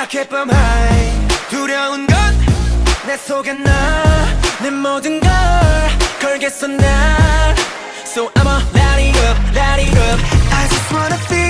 rocket bomb high 두려운 건 내 속에 나내 모든 걸 걸겠어 난 So I'ma light it up I just wanna feel